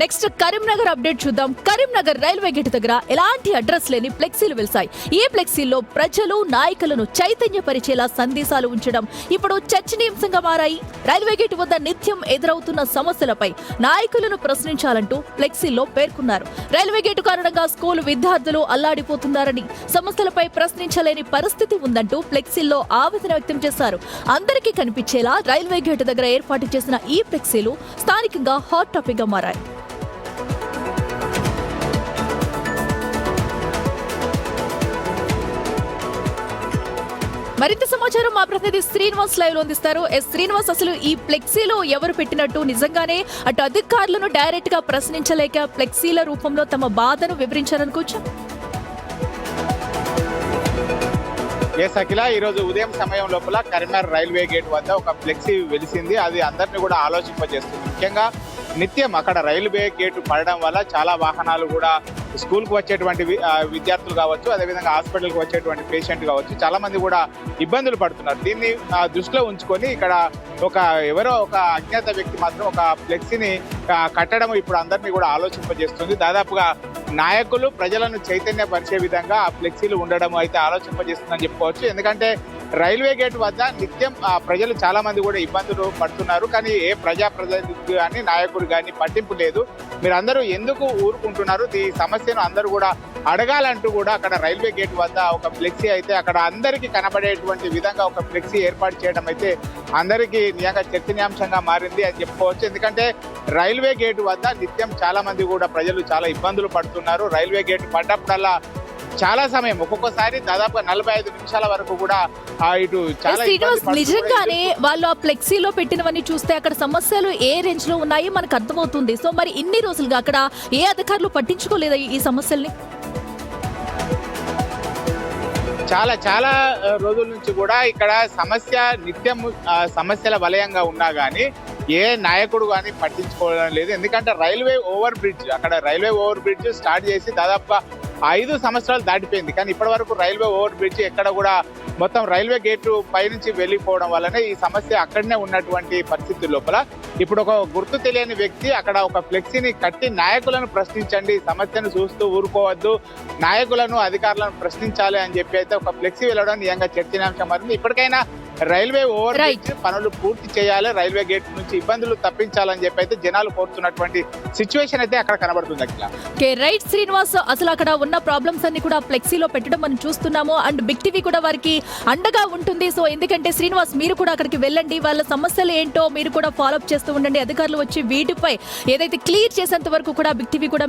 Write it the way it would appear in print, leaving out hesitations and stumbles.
Next Karimnagar update చూద్దాం. Karimnagar railway gate దగ్గర ఎలాంటి అడ్రస్ లేని ఫ్లెక్సీలు వెలిసాయి. ఈ ఫ్లెక్సీల్లో ప్రజలు నాయకులను చైతన్యపరిచేలా సందేశాలు ఉంచడం ఇప్పుడు చర్చనీయాంశంగా మారాయి. రైల్వే గేట్ వద్ద నిత్యం ఎదురవుతున్న సమస్యలపై నాయకులను ప్రశ్నించాలంటూ ఫ్లెక్సీల్లో పేర్కొన్నారు. రైల్వే గేటు కారణంగా స్కూలు విద్యార్థులు అల్లాడిపోతున్నారని, సమస్యలపై ప్రశ్నించలేని పరిస్థితి ఉందంటూ ఫ్లెక్సీల్లో ఆవేదన వ్యక్తం చేశారు. అందరికీ కనిపించేలా రైల్వే గేటు దగ్గర ఏర్పాటు చేసిన ఈ ఫ్లెక్సీలు స్థానికంగా హాట్ టాపిక్ గా మారాయి. మరింత సమాచారం మా ప్రతినిధి శ్రీనివాస్ లైవ్ లో అందిస్తారు. శ్రీనివాస్, అసలు ఈ ఫ్లెక్సీలో ఎవరు పెట్టినట్టు, నిజంగానే అటు అధికారులను డైరెక్ట్ గా ప్రశ్నించలేక ఫ్లెక్సీల రూపంలో తమ బాధను వివరించారనుకోవచ్చు? అఖిల, ఈ రోజు ఉదయం సమయం లోపల కరీంనగర్ రైల్వే గేట్ వద్ద ఒక ఫ్లెక్సీ వెలిసింది. అది అందరినీ కూడా ఆలోచింపజేస్తుంది. ముఖ్యంగా నిత్యం అక్కడ రైల్వే గేటు పడడం వల్ల చాలా వాహనాలు కూడా స్కూల్కి వచ్చేటువంటి విద్యార్థులు కావచ్చు, అదేవిధంగా హాస్పిటల్కి వచ్చేటువంటి పేషెంట్ కావచ్చు, చాలా మంది కూడా ఇబ్బందులు పడుతున్నారు. దీన్ని దృష్టిలో ఉంచుకొని ఇక్కడ ఎవరో ఒక అజ్ఞాత వ్యక్తి మాత్రం ఒక ఫ్లెక్సీని కట్టడం ఇప్పుడు అందరినీ కూడా ఆలోచింపజేస్తుంది. దాదాపుగా నాయకులు ప్రజలను చైతన్యపరిచే విధంగా ఆ ఫ్లెక్సీలు ఉండడం అయితే ఆలోచింపజేస్తుందని చెప్పుకోవచ్చు. ఎందుకంటే రైల్వే గేట్ వద్ద నిత్యం ప్రజలు చాలా మంది కూడా ఇబ్బందులు పడుతున్నారు. కానీ ఏ ప్రజాప్రతినిధి కానీ నాయకుడు కానీ పట్టింపు లేదు. మీరందరూ ఎందుకు ఊరుకుంటున్నారు, ఈ సమస్యను అందరూ కూడా అడగాలంటూ కూడా అక్కడ రైల్వే గేట్ వద్ద ఒక ఫ్లెక్సీ అయితే అక్కడ అందరికీ కనబడేటువంటి విధంగా ఒక ఫ్లెక్సీ ఏర్పాటు చేయడం అయితే అందరికీ నిజంగా చర్చనీయాంశంగా మారింది అని చెప్పుకోవచ్చు. ఎందుకంటే రైల్వే గేట్ వద్ద నిత్యం చాలా మంది కూడా ప్రజలు చాలా ఇబ్బందులు పడుతున్నారు. రైల్వే గేట్ పడ్డప్పుడల్లా చాలా సమయం, ఒక్కొక్కసారి దాదాపు 45 నిమిషాల వరకు కూడా ఇటు చాలా నిజంగానే వాళ్ళు ఆ ఫ్లెక్సీలో పెట్టినవన్నీ చూస్తే అక్కడ సమస్యలు ఏ రేంజ్ లో ఉన్నాయి మనకు అర్థమవుతుంది. సో మరి ఇన్ని రోజులుగా అక్కడ ఏ అధికారులు పట్టించుకోలేదా ఈ సమస్యల్ని? చాలా రోజుల నుంచి కూడా ఇక్కడ సమస్య నిత్యం సమస్యల వలయంగా ఉన్నా కానీ ఏ నాయకుడు కానీ పట్టించుకోవడం లేదు. ఎందుకంటే రైల్వే ఓవర్ బ్రిడ్జ్ స్టార్ట్ చేసి దాదాపుగా 5 సంవత్సరాలు దాటిపోయింది. కానీ ఇప్పటి వరకు రైల్వే ఓవర్ బ్రిడ్జ్ ఎక్కడ కూడా మొత్తం రైల్వే గేటు పైనుంచి వెళ్ళిపోవడం వల్లనే ఈ సమస్య అక్కడనే ఉన్నటువంటి పరిస్థితి లోపల ఇప్పుడు ఒక గుర్తు తెలియని వ్యక్తి అక్కడ ఒక ఫ్లెక్సీని కట్టి నాయకులను ప్రశ్నించండి, సమస్యను చూస్తూ ఊరుకోవద్దు, నాయకులను అధికారులను ప్రశ్నించాలి అని చెప్పి అయితే ఒక ఫ్లెక్సీ వెళ్ళడం నిజంగా చర్చనీయాంశం మారింది. ఇప్పటికైనా రైల్వే ఓవర్ బ్రిడ్జ్ పనులు పూర్తి చేయాలి, రైల్వే గేట్ నుంచి ఇబ్బందులు తప్పించాలని చెప్పి అయితే జనాలు కోరుతున్నటువంటి సిచ్యువేషన్ అయితే అక్కడ కనబడుతుంది. అఖిల, రైట్ శ్రీనివాస్, అసలు అక్కడ ఉన్న ప్రాబ్లమ్స్ అన్ని కూడా ఫ్లెక్సీలో పెట్టడం మనం చూస్తున్నాము. అండ్ బిగ్ టీవీ కూడా వారికి అండగా ఉంటుంది. సో ఎందుకంటే శ్రీనివాస్, మీరు కూడా అక్కడికి వెళ్ళండి, వాళ్ళ సమస్యలు ఏంటో మీరు కూడా ఫాలో అప్ చేస్తూ ఉండండి. అధికారులు వచ్చి వీటిపై ఏదైతే క్లియర్ చేసేంత వరకు కూడా బిగ్ టీవీ కూడా